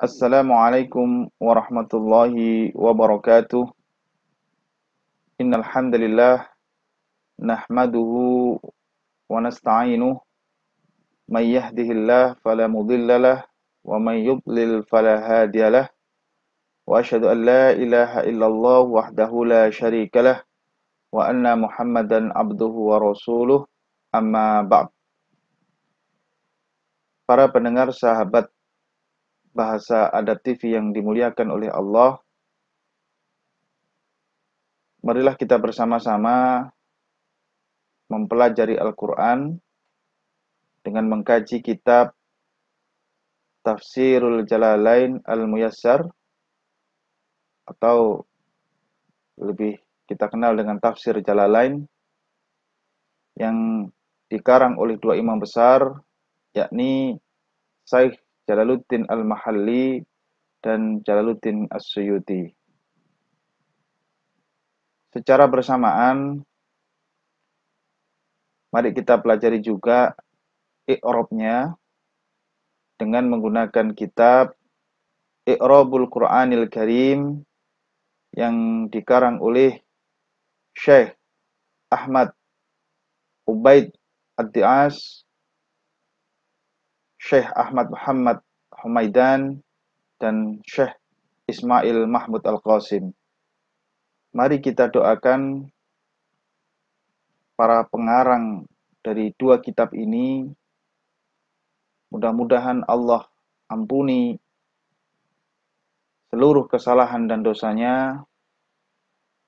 Assalamualaikum warahmatullahi wabarakatuh. Innal hamdalillah nahmaduhu wa nasta'inuh may yahdihillahu fala mudhillalah wa may yudlil fala hadiyalah wa asyhadu an la ilaha illallah wahdahu la syarikalah wa anna Muhammadan abduhu wa rasuluh amma ba'd. Para pendengar sahabat bahasa adat TV yang dimuliakan oleh Allah, marilah kita bersama-sama mempelajari Al-Quran dengan mengkaji kitab Tafsirul Jalalain Al-Muyassar, atau lebih kita kenal dengan Tafsir Jalalain, yang dikarang oleh dua imam besar, yakni Syekh Jalaluddin Al-Mahalli dan Jalaluddin As-Suyuti. Secara bersamaan, mari kita pelajari juga i'rabnya dengan menggunakan kitab I'rabul Qur'anil Karim yang dikarang oleh Syekh Ahmad Ubaid Ad-Di'as, Syekh Ahmad Muhammad Humaidan, dan Syekh Ismail Mahmud Al-Qasim. Mari kita doakan para pengarang dari dua kitab ini, mudah-mudahan Allah ampuni seluruh kesalahan dan dosanya,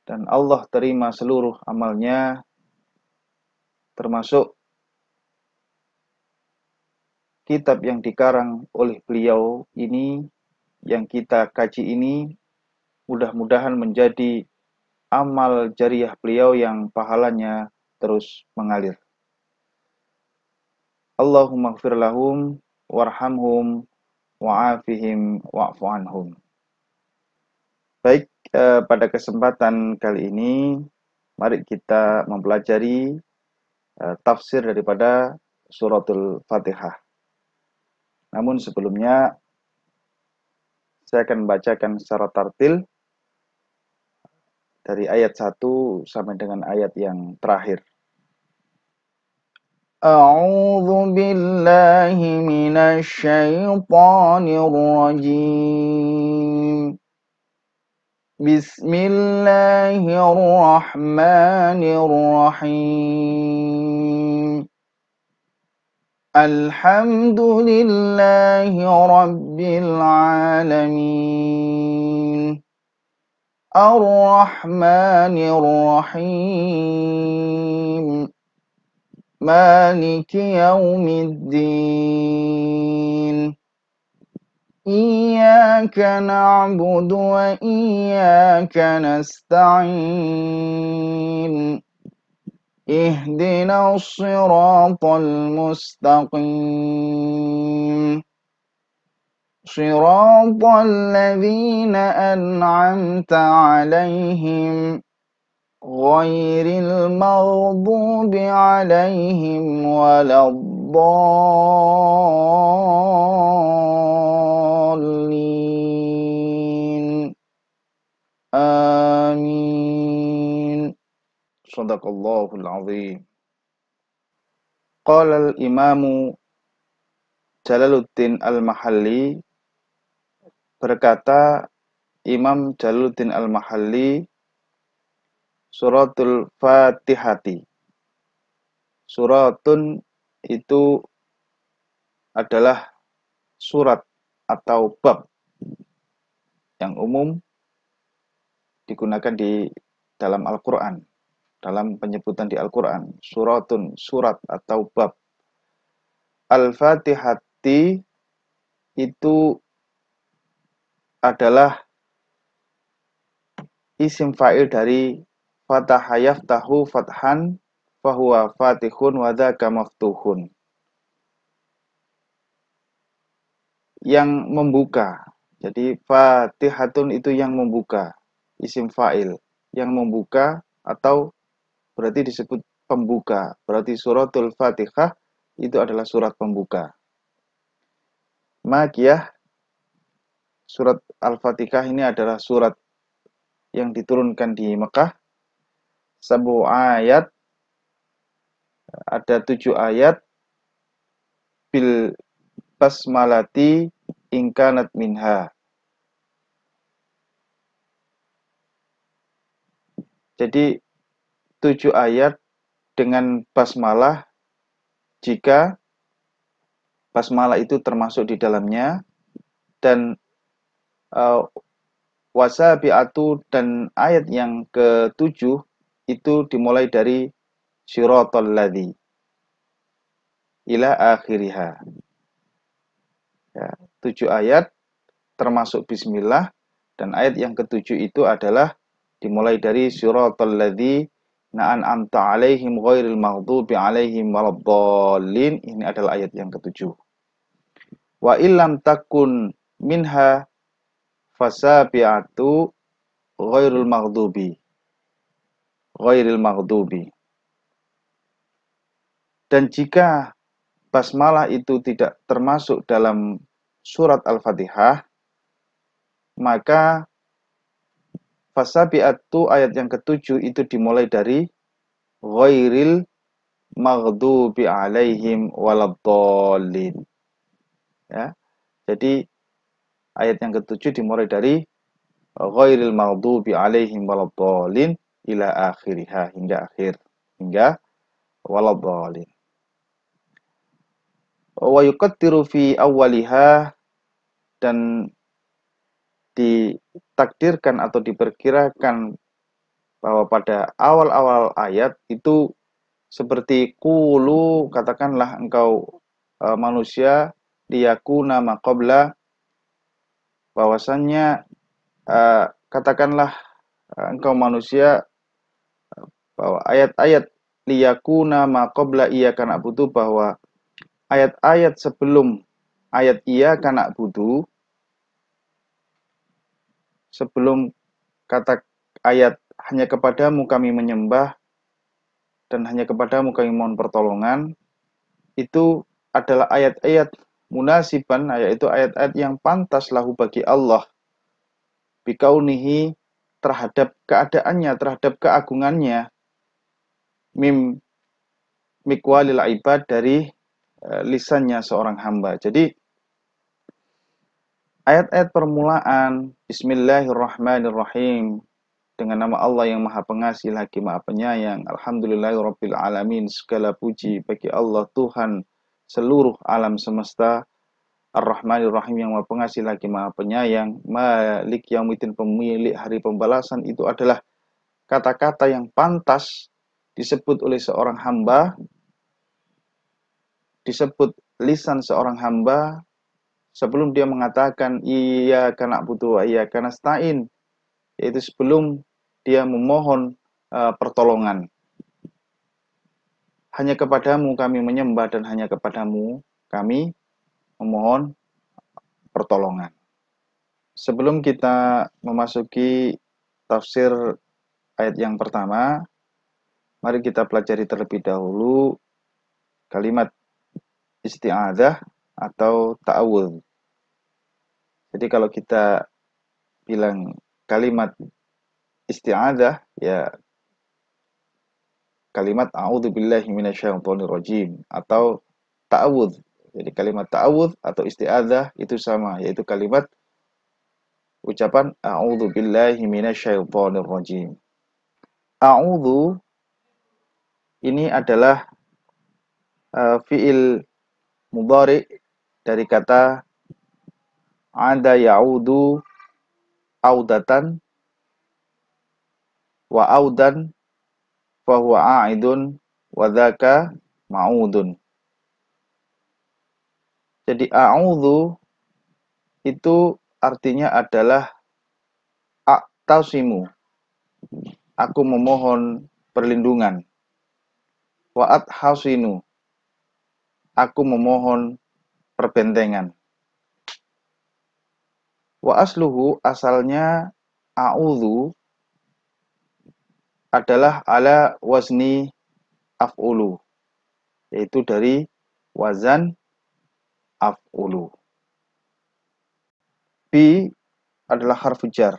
dan Allah terima seluruh amalnya, termasuk kitab yang dikarang oleh beliau ini, yang kita kaji ini, mudah-mudahan menjadi amal jariah beliau yang pahalanya terus mengalir. Allahumma gfir lahum warhamhum wa'afihim wa'fu anhum. Baik, pada kesempatan kali ini mari kita mempelajari tafsir daripada suratul Fatihah. Namun sebelumnya saya akan membacakan secara tartil dari ayat 1 sampai dengan ayat yang terakhir. A'udzu billahi minasy syaithanir rajim. Bismillahirrahmanirrahim. Alhamdulillahi rabbil alamin. Ar-Rahmanir-Rahim. Maliki yaumiddin. Iyyaka na'budu wa iyyaka nasta'in. Ihdinas siratal mustaqim. Siratal ladzina an'amta 'alaihim ghairil maghdubi 'alaihim waladdallin. Amin. Shadaqallahul azim. Qala al-imamu Jalaluddin Al-Mahalli, berkata Imam Jalaluddin Al-Mahalli, suratul Fatihati. Suratun itu adalah surat atau bab yang umum digunakan di dalam Al-Quran, dalam penyebutan di Al-Quran. Suratun, surat atau bab. Al-Fatihati itu adalah isim fa'il dari fataha yaftahu fathan fahuwa fatihun wa dzaka maftuhun, yang membuka. Jadi fatihatun itu yang membuka, isim fa'il yang membuka, atau berarti disebut pembuka. Berarti suratul Fatihah itu adalah surat pembuka. Makiyah Surat Al-Fatihah ini adalah surat yang diturunkan di Mekah. Sabu ayat, ada 7 ayat. Bil basmalati ingkanat minha. Jadi 7 ayat dengan basmalah jika basmalah itu termasuk di dalamnya, dan wasabi'atu, dan ayat yang ke-7 itu dimulai dari syiratal ladzi ila akhiriha. Ya, 7 ayat termasuk bismillah, dan ayat yang ke-7 itu adalah dimulai dari syiratal ladzi an'amta 'alaihim ghairil maghdubi 'alaihim waladdallin. Ini adalah ayat yang ke-7. Wa illam takun minha fasabi'atu ghairil maghdubi. Dan jika basmalah itu tidak termasuk dalam surat Al-Fatihah, maka fasabi'atu ayat yang ke-7 itu dimulai dari ghairil maghdubi alaihim waladdallin. Ya. Jadi ayat yang ke-7 dimulai dari ghairil maghdubi alaihim waladdallin ila akhiriha, hingga waladdallin. Wa yuqaddiru fi awwaliha, dan ditakdirkan atau diperkirakan bahwa pada awal-awal ayat itu seperti qulu, katakanlah engkau manusia, liyakuna ma qabla, bahwasannya katakanlah engkau manusia, bahwa ayat-ayat liyakuna ma qabla iyyaka na'budu, bahwa ayat-ayat sebelum ayat iyyaka na'budu, sebelum kata ayat hanya kepadamu kami menyembah dan hanya kepadamu kami mohon pertolongan, itu adalah ayat-ayat munasiban, yaitu ayat-ayat yang pantas lahu bagi Allah, bikaunihi, terhadap keadaannya, terhadap keagungannya, mim mikwalil ibad, dari lisannya seorang hamba. Jadi ayat-ayat permulaan Bismillahirrahmanirrahim, dengan nama Allah yang Maha Pengasih lagi Maha Penyayang. Alhamdulillahirabbil alamin, segala puji bagi Allah Tuhan seluruh alam semesta. Ar-Rahmanir-Rahim, yang Maha Pengasih lagi Maha Penyayang. Malik Yaumiddin, pemilik hari pembalasan. Itu adalah kata-kata yang pantas disebut oleh seorang hamba, disebut lisan seorang hamba sebelum dia mengatakan iyyaka na'budu wa iyyaka nasta'in, yaitu sebelum dia memohon pertolongan. Hanya kepadamu kami menyembah dan hanya kepadamu kami memohon pertolongan. Sebelum kita memasuki tafsir ayat yang pertama, mari kita pelajari terlebih dahulu kalimat isti'adzah atau ta'awudz. Jadi kalau kita bilang kalimat isti'adzah, ya kalimat a'udzubillahi minasyaitonirrajim atau ta'awudz. Jadi kalimat ta'awudz atau isti'adzah itu sama, yaitu kalimat ucapan a'udzubillahi minasyaitonirrajim. A'udzu ini adalah fiil mudhari dari kata ada ya'udu audatan, wa audan fahuwa a'idun wa dzaka ma'udun. Jadi a'udzu itu artinya adalah a'tasimu, aku memohon perlindungan. Wa athasinu, aku memohon perbentengan. Wa asluhu, asalnya a'udzu adalah ala wazni af'ulu, yaitu dari wazan af'ulu. Bi adalah harfu jar.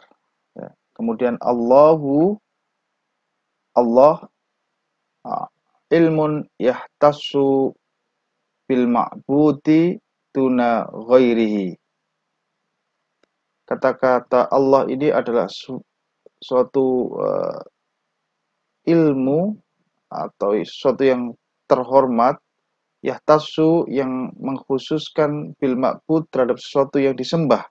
Ya. Kemudian Allahu, Allah, ilmun yahtassu bil ma'budi tuna ghairihi. Kata-kata Allah ini adalah suatu ilmu atau sesuatu yang terhormat, yahtassu yang mengkhususkan bil ma'bud terhadap sesuatu yang disembah,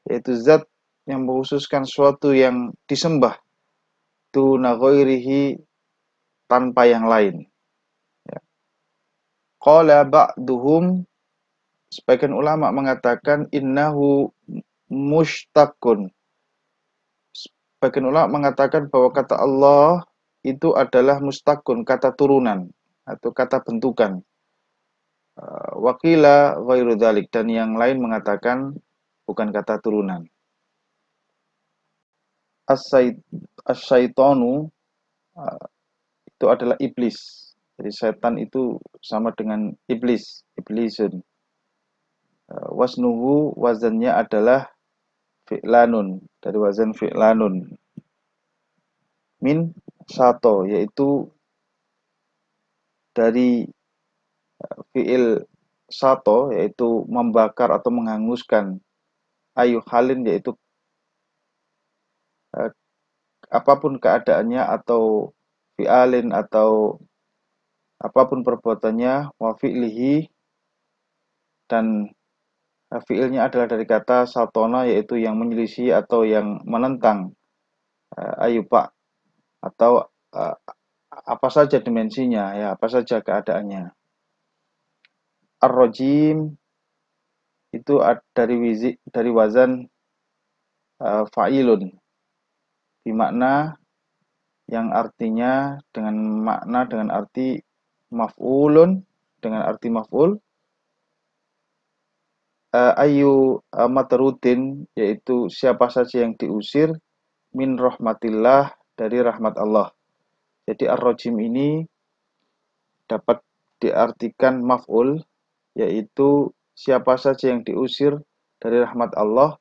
yaitu zat yang mengkhususkan sesuatu yang disembah, tuna ghairihi, tanpa yang lain. Ya. Qala ba'duhum, sebagian ulama mengatakan innahu mushtaqun. Sebagian ulama mengatakan bahwa kata Allah itu adalah mustakun, kata turunan atau kata bentukan. Wakila ghairu dzalik, dan yang lain mengatakan bukan kata turunan. As-syaitanu itu adalah iblis. Jadi setan itu sama dengan iblis, iblisun. Wasnuhu, wazannya adalah fi'lanun, dari wazan fi'lanun. Min sato, yaitu dari fi'il sato, yaitu membakar atau menghanguskan, ayu halin, yaitu apapun keadaannya, atau fi'alin, atau apapun perbuatannya, wa fi'lihi, dan fi'ilnya adalah dari kata satona, yaitu yang menyelisih atau yang menentang, ayu pak, atau apa saja dimensinya, ya apa saja keadaannya. Ar-rajim itu dari wazan fa'ilun, dimakna yang artinya dengan arti maf'ulun, dengan arti maf'ul, ayu matrudin, yaitu siapa saja yang diusir, min rahmatillah, dari rahmat Allah. Jadi ar-rajim ini dapat diartikan maf'ul, yaitu siapa saja yang diusir dari rahmat Allah,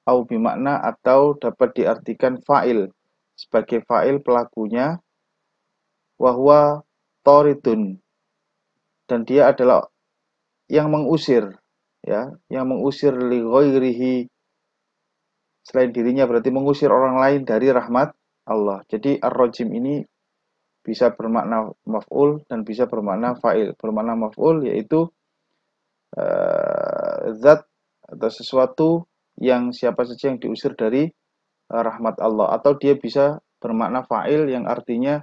au bimakna, atau dapat diartikan fa'il, sebagai fa'il pelakunya, wahwa toridun, dan dia adalah yang mengusir, ya, yang mengusir li ghairihi, selain dirinya, berarti mengusir orang lain dari rahmat Allah. Jadi ar-rajim ini bisa bermakna maf'ul dan bisa bermakna fa'il. Bermakna maf'ul yaitu zat atau sesuatu yang siapa saja yang diusir dari rahmat Allah, atau dia bisa bermakna fa'il yang artinya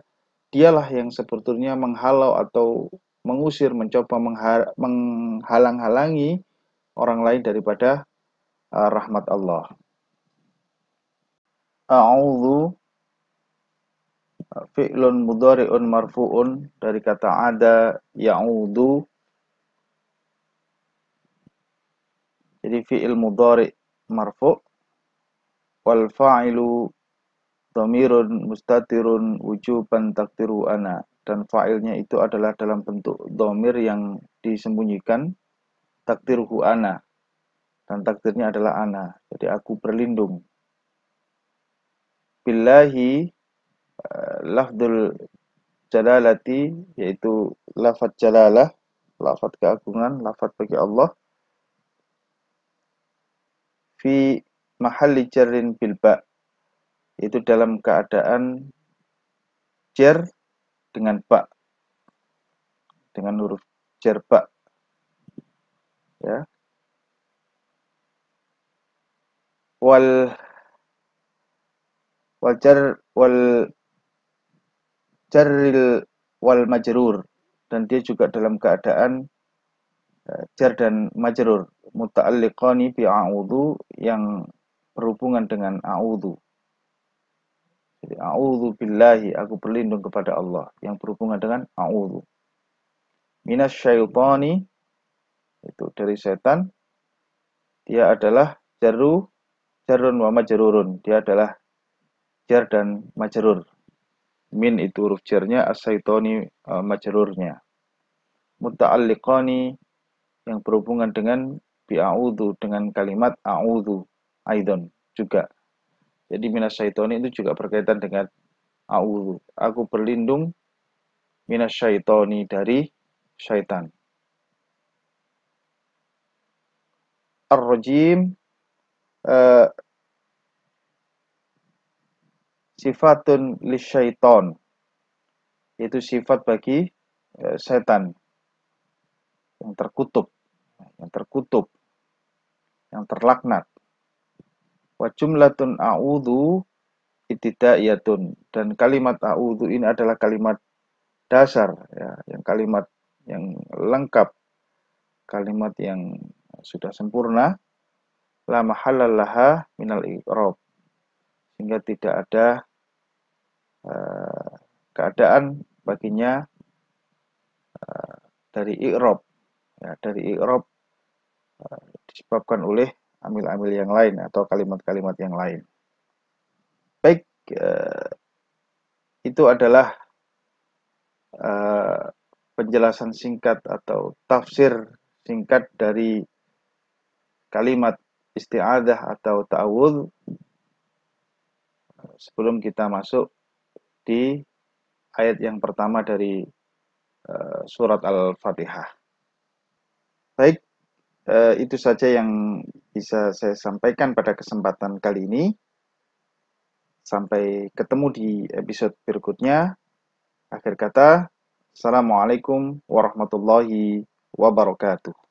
dialah yang sebetulnya menghalau atau mengusir, mencoba menghalang-halangi orang lain daripada rahmat Allah. A'udzu fi'lun mudhari'un marfu'un, dari kata ada ya'udzu. Jadi fi'il mudhari' marfu', wal fa'ilu dhamirun mustatirun wujuban takdiru ana, dan fa'ilnya itu adalah dalam bentuk dhamir yang disembunyikan, takdiruhu ana, dan takdirnya adalah ana. Jadi aku berlindung. Billahi, lafdzul jalalati, yaitu lafaz jalalah, lafaz keagungan, lafaz bagi Allah, fi mahalli jarrin bil ba, itu dalam keadaan jar dengan ba, dengan huruf jar ba, ya. Wal jar wal jarril wal majrur, dan dia juga dalam keadaan jar dan majrur, muta'alliqani bi a'udzu, yang berhubungan dengan a'udzu. Jadi a'udzu billahi, aku berlindung kepada Allah, yang berhubungan dengan a'udzu. Minasyaitani, itu dari setan, dia adalah jarun wa majrurun, dia adalah jar dan majrur. Min itu huruf jarnya, as-syaitani majrurnya. Muta'alliqani, yang berhubungan dengan bi'a'udhu, dengan kalimat a'udhu. aidon juga. Jadi minasyaitoni itu juga berkaitan dengan a'udzu. Aku berlindung minasyaitoni dari syaitan. Ar-rajim sifatun lisyaiton, yaitu sifat bagi setan yang terkutuk, yang terkutuk, yang terlaknat. Wa jumlatun a'udzu ibtidaiyatun, dan kalimat a'udzu ini adalah kalimat dasar ya, yang kalimat yang lengkap, kalimat yang sudah sempurna, la mahallalaha minal i'rab, sehingga tidak ada keadaan baginya dari i'rab ya, dari i'rab disebabkan oleh amil-amil yang lain atau kalimat-kalimat yang lain. Baik, itu adalah penjelasan singkat atau tafsir singkat dari kalimat isti'adah atau ta'awudz sebelum kita masuk di ayat yang pertama dari surat Al-Fatihah. Baik, itu saja yang bisa saya sampaikan pada kesempatan kali ini. Sampai ketemu di episode berikutnya. Akhir kata, Assalamualaikum warahmatullahi wabarakatuh.